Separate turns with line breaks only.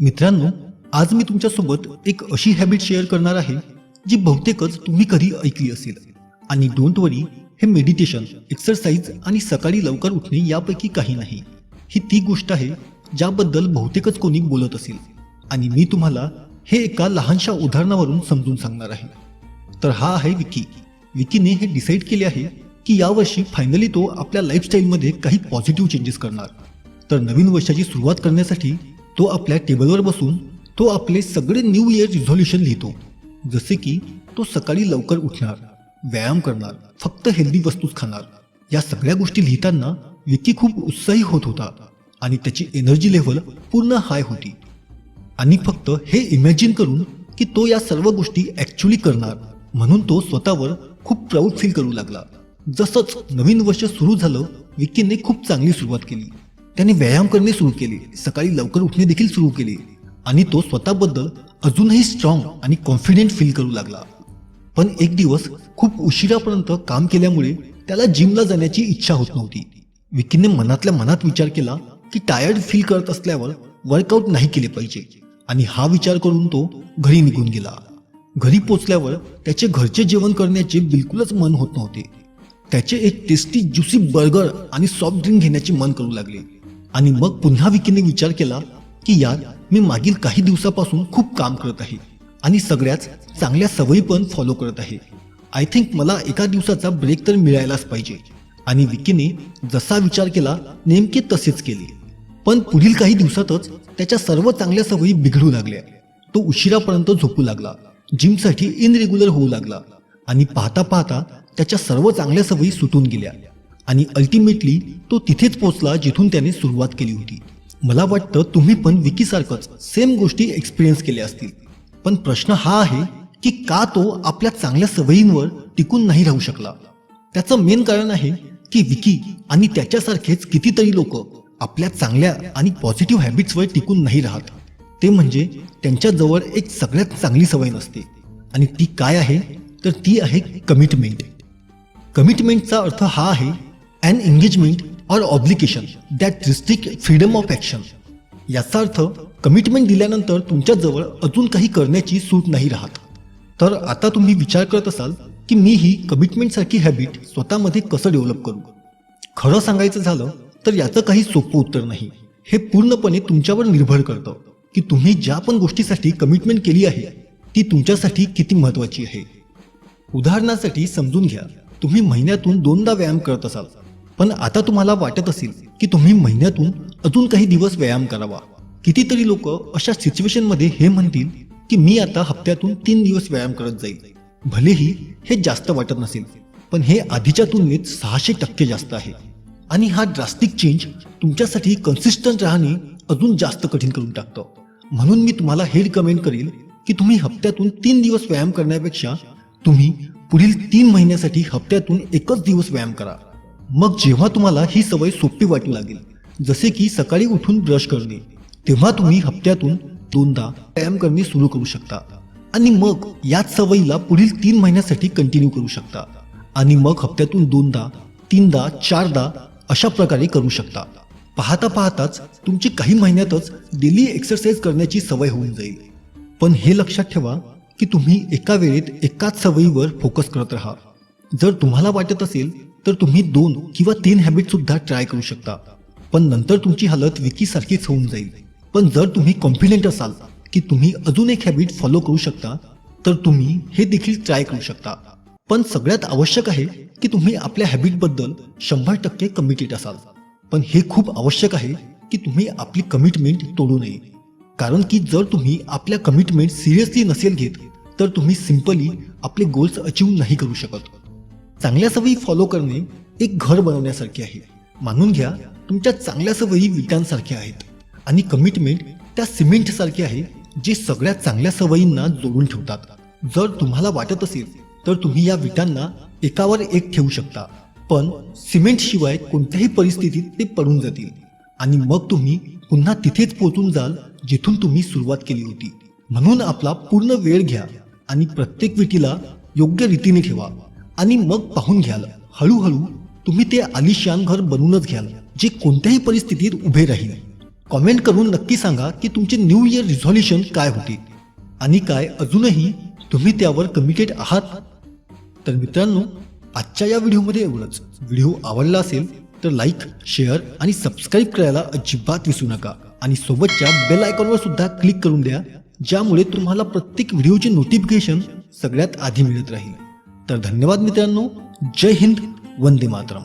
मित्रांनो, आज मी तुमच्यासोबत एक अशी हॅबिट शेअर करणार आहे जी बहुतेकच तुम्ही कधी ऐकली असेल. आणि डोंट वरी, हे मेडिटेशन, एक्सरसाइज आणि सकाळी लवकर उठणे यापैकी काही नाही. ही ती गोष्ट आहे ज्याबद्दल बहुतेकच कोणी बोलत असेल. आणि मी तुम्हाला हे एका लहानशा उदाहरणावरून समजून सांगणार आहे. तर हा आहे विकी. विकीने हे डिसाईड केले आहे की यावर्षी फायनली तो आपल्या लाईफस्टाईलमध्ये काही पॉझिटिव्ह चेंजेस करणार. तर नवीन वर्षाची सुरुवात करण्यासाठी तो आपल्या टेबलवर बसून तो आपले सगळे न्यू इयर रिझोल्युशन लिहितो. जसे की तो सकाळी लवकर उठणार, व्यायाम करणार, फक्त हेल्दी वस्तूच खाणार. या सगळ्या गोष्टी लिहिताना विकी खूप उत्साही होत होता आणि त्याची एनर्जी लेव्हल पूर्ण हाय होती. आणि फक्त हे इमॅजिन करून की तो या सर्व गोष्टी ॲक्च्युली करणार म्हणून तो स्वतःवर खूप प्राऊड फील करू लागला. जसंच नवीन वर्ष सुरू झालं, विकीने खूप चांगली सुरुवात केली. त्याने व्यायाम करणे सुरू केले, सकाळी लवकर उठणे देखील सुरू केले आणि तो स्वतःबद्दल अजूनही स्ट्रॉंग आणि कॉन्फिडेंट फील करू लागला. पण एक दिवस खूप उशिरापर्यंत काम केल्यामुळे त्याला जिमला जाण्याची इच्छा होत नव्हती. विकीने मनातल्या मनात विचार केला की टायर्ड फील करत असल्यावर वर्कआउट नाही केले पाहिजे. आणि हा विचार करून तो घरी निघून गेला. घरी पोचल्यावर त्याचे घरचे जेवण करण्याचे बिलकुलच मन होत नव्हते. त्याचे एक टेस्टी ज्युसी बर्गर आणि सॉफ्ट ड्रिंक घेण्याचे मन करू लागले. आणि मग पुन्हा विकीने विचार केला की यार, मी मागील काही दिवसापासून खूप काम करत आहे आणि सगळ्याच चांगल्या सवयी पण फॉलो करत आहे. आय थिंक मला एका दिवसाचा ब्रेक तर मिळायलाच पाहिजे. आणि विकीने जसा विचार केला नेमके तसेच केले. पण पुढील काही दिवसातच त्याच्या सर्व चांगल्या सवयी बिघडू लागल्या. तो उशिरापर्यंत झोपू लागला, जिमसाठी इनरेग्युलर होऊ लागला आणि पाहता पाहता त्याच्या सर्व चांगल्या सवयी सुटून गेल्या. आणि अल्टिमेटली तो तिथेच पोहोचला जिथून त्याने सुरुवात केली होती. मला वाटतं तुम्ही पण विकीसारखंच सेम गोष्टी एक्सपिरियन्स केल्या असतील. पण प्रश्न हा आहे की का तो आपल्या चांगल्या सवयींवर टिकून नाही राहू शकला. त्याचं मेन कारण आहे की विकी आणि त्याच्यासारखेच कितीतरी लोक आपल्या चांगल्या आणि पॉझिटिव्ह हॅबिट्सवर टिकून नाही राहत. ते म्हणजे त्यांच्याजवळ एक सगळ्यात चांगली सवय नसते. आणि ती काय आहे तर ती आहे कमिटमेंट. कमिटमेंटचा अर्थ हा आहे an engagement or obligation that restrict freedom of action. याचा अर्थ कमिटमेंट दिल्यानंतर तुमच्याजवळ अजून काही करण्याची सूट नाही राहत. तर आता तुम्ही विचार करत असाल की मी ही कमिटमेंटसारखी हॅबिट स्वतःमध्ये कसं डेव्हलप करू. खरं सांगायचं झालं तर याचं काही सोपं उत्तर नाही. हे पूर्णपणे तुमच्यावर निर्भर करतं की तुम्ही ज्या पण गोष्टीसाठी कमिटमेंट केली आहे ती तुमच्यासाठी किती महत्त्वाची आहे. उदाहरणासाठी समजून घ्या, तुम्ही महिन्यातून 2दा व्यायाम करत असाल. पण आता तुम्हाला वाटत असेल की तुम्ही महिन्यातून अजून काही दिवस व्यायाम करावा. कितीतरी लोक अशा सिच्युएशनमध्ये हे म्हणतील की मी आता हप्त्यातून 3 दिवस व्यायाम करत जाईल. भलेही हे जास्त वाटत नसेल, पण हे आधीच्या तुलनेत 600% जास्त आहे. आणि हा ड्रास्टिक चेंज तुमच्यासाठी कन्सिस्टंट राहणे अजून जास्त कठीण करून टाकतं. म्हणून मी तुम्हाला हे रिकमेंड करेल की तुम्ही हप्त्यातून 3 दिवस व्यायाम करण्यापेक्षा तुम्ही पुढील 3 महिन्यासाठी हप्त्यातून एकच दिवस व्यायाम करा. मग जेव्हा तुम्हाला ही सवय सोपी वाटू लागेल, जसे की सकाळी उठून ब्रश करणे, तेव्हा तुम्ही हप्त्यातून 2दा व्यायाम करणे सुरू करू शकता. आणि मग याच सवयीला पुढील 3 महिन्यासाठी कंटिन्यू करू शकता. आणि मग हप्त्यातून 2दा, 3दा, 4दा अशा प्रकारे करू शकता. पाहता पाहताच तुमची काही महिन्यातच डेली एक्सरसाइज करण्याची सवय होऊन जाईल. पण हे लक्षात ठेवा की तुम्ही एका वेळेत एकाच सवयीवर फोकस करत राहा. जर तुम्हाला वाटत असेल तर तुम्ही 2 किंवा 3 हॅबिट सुद्धा ट्राय करू शकता. पण नंतर तुमची हालत विकीसारखीच होऊन जाईल. पण जर तुम्ही कॉन्फिडेंट असाल की तुम्ही अजून एक हॅबिट फॉलो करू शकता तर तुम्ही हे देखील ट्राय करू शकता. पण सगळ्यात आवश्यक आहे की तुम्ही आपल्या हॅबिटबद्दल 100% कमिटेड असाल. पण हे खूप आवश्यक आहे की तुम्ही आपली कमिटमेंट तोडू नये. कारण की जर तुम्ही आपल्या कमिटमेंट सिरियसली नसेल घेत तर तुम्ही सिंपली आपले गोल्स अचीव्ह नाही करू शकत. चांगल्या सवयी फॉलो करणे एक घर बनवण्यासारखे आहे. मानून घ्या, तुमच्या चांगल्या सवयी विटांसारख्या आहेत आणि कमिटमेंट त्या सिमेंटसारखे आहे जे सगळ्या चांगल्या सवयींना जोडून ठेवतात. जर तुम्हाला वाटत असेल तर तुम्ही या विटांना एकावर एक ठेवू शकता, पण सिमेंटशिवाय कोणत्याही परिस्थितीत ते पडून जातील आणि मग तुम्ही पुन्हा तिथेच पोहोचून जाल जिथून तुम्ही सुरुवात केली होती. म्हणून आपला पूर्ण वेळ घ्या आणि प्रत्येक विटीला योग्य रीतीने ठेवा आणि मग पाहून घ्याल, हळूहळू तुम्ही ते आलिशान घर बनवूनच घ्याल जे कोणत्याही परिस्थितीत उभे राहील. कॉमेंट करून नक्की सांगा की तुमचे न्यू इयर रिझॉल्युशन काय होते आणि काय अजूनही तुम्ही त्यावर कमिटेड आहात. तर मित्रांनो, आजच्या या व्हिडिओमध्ये एवढंच. व्हिडिओ आवडला असेल तर लाईक, शेअर आणि सबस्क्राईब करायला अजिबात विसरू नका आणि सोबतच्या बेल आयकॉनवर सुद्धा क्लिक करून द्या, ज्यामुळे तुम्हाला प्रत्येक व्हिडिओचे नोटिफिकेशन सगळ्यात आधी मिळत राहील. तर धन्यवाद मित्रांनो. जय हिंद, वंदे मातरम.